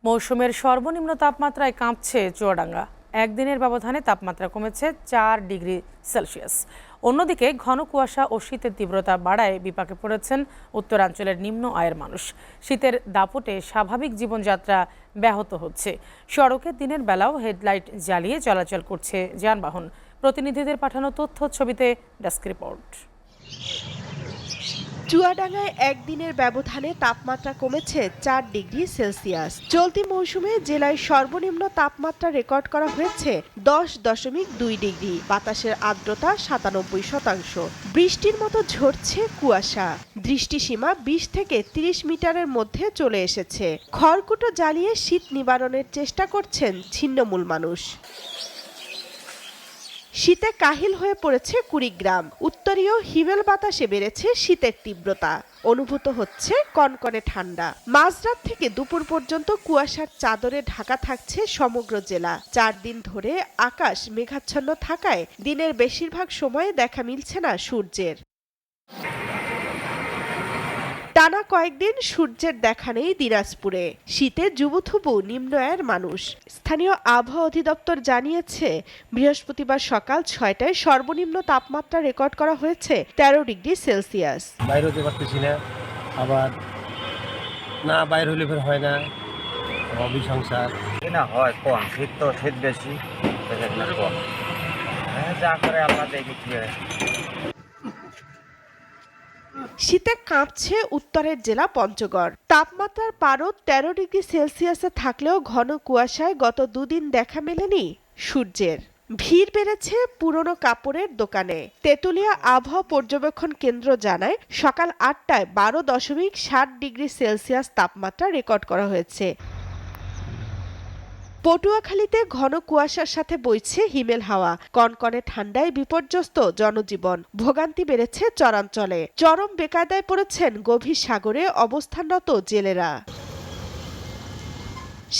মৌসুমের সর্বনিম্ন তাপমাত্রায় কাঁপছে চুয়াডাঙ্গা। একদিনের ব্যবধানে তাপমাত্রা কমেছে 4 ডিগ্রি সেলসিয়াস। অন্যদিকে ঘন কুয়াশা ও শীতের তীব্রতা বাড়ায় বিপাকে পড়েছেন উত্তরাঞ্চলের নিম্ন আয়ের মানুষ। শীতের দাপটে স্বাভাবিক জীবনযাত্রা ব্যাহত হচ্ছে। সড়কে দিনের বেলাও হেডলাইট জ্বালিয়ে চলাচল করছে যানবাহন। প্রতিনিধিদের পাঠানো তথ্য ছবিতে ডেস্ক রিপোর্ট। চুয়াডাঙ্গায় একদিনের ব্যবধানে তাপমাত্রা কমেছে 4 ডিগ্রি সেলসিয়াস। চলতি মৌসুমে জেলায় সর্বনিম্ন তাপমাত্রা রেকর্ড করা হয়েছে 10.2 ডিগ্রি। বাতাসের আর্দ্রতা 97%। বৃষ্টির মতো ঝরছে কুয়াশা। দৃষ্টিসীমা 20 থেকে 30 মিটারের মধ্যে চলে এসেছে। খড়কুটো জ্বালিয়ে শীত নিবারণের চেষ্টা করছেন ছিন্নমূল মানুষ। শীতে কাহিল হয়ে পড়েছে কুড়িগ্রাম। উত্তরীয় হিমেল বাতাসে বেড়েছে শীতের তীব্রতা। অনুভূত হচ্ছে কনকনে ঠান্ডা। মাঝরাত থেকে দুপুর পর্যন্ত কুয়াশার চাদরে ঢাকা থাকছে সমগ্র জেলা। 4 দিন ধরে আকাশ মেঘাচ্ছন্ন থাকায় দিনের বেশিরভাগ সময়ে দেখা মিলছে না সূর্যের। টানা কয়েকদিন সূর্যের দেখা নেই দিনাজপুরে। শীতে জুবুথুবু নিম্ন আয়ের মানুষ। স্থানীয় আবহাওয়া অধিদপ্তর জানিয়েছে, বৃহস্পতিবার সকাল 6টায় সর্বনিম্ন তাপমাত্রা রেকর্ড করা হয়েছে 13 ডিগ্রি সেলসিয়াস। বাইরে হতে পারতেছি না, আবার না বাইরে হলে ফের হয় না, অবিসংসার না হয় কম। শীত বেশি কম। যা করে আল্লাহ দেখি কি হয়। শীতে কাঁপছে উত্তরের জেলা পঞ্চগড়। তাপমাত্রার পারদ 13 ডিগ্রি সেলসিয়াসে থাকলেও ঘন কুয়াশায় গত দুদিন দেখা মেলেনি সূর্যের। ভিড় বেড়েছে পুরনো কাপড়ের দোকানে। তেঁতুলিয়া আবহাওয়া পর্যবেক্ষণ কেন্দ্র জানায়, সকাল 8টায় 12.7 ডিগ্রি সেলসিয়াস তাপমাত্রা রেকর্ড করা হয়েছে। পটুয়াখালীতে ঘন কুয়াশার সাথে বইছে হিমেল হাওয়া। কনকনে ঠান্ডায় বিপর্যস্ত জনজীবন। ভোগান্তি বেড়েছে চরাঞ্চলে। চরম বেকায়দায় পড়েছেন গভীর সাগরে অবস্থানরত জেলেরা।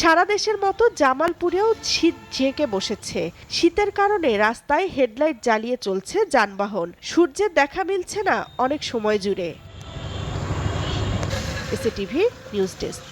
সারা দেশের মতো জামালপুরেও শীত ঝেঁকে বসেছে। শীতের কারণে রাস্তায় হেডলাইট জ্বালিয়ে চলছে যানবাহন। সূর্যের দেখা মিলছে না অনেক সময় জুড়ে। SATV news desk.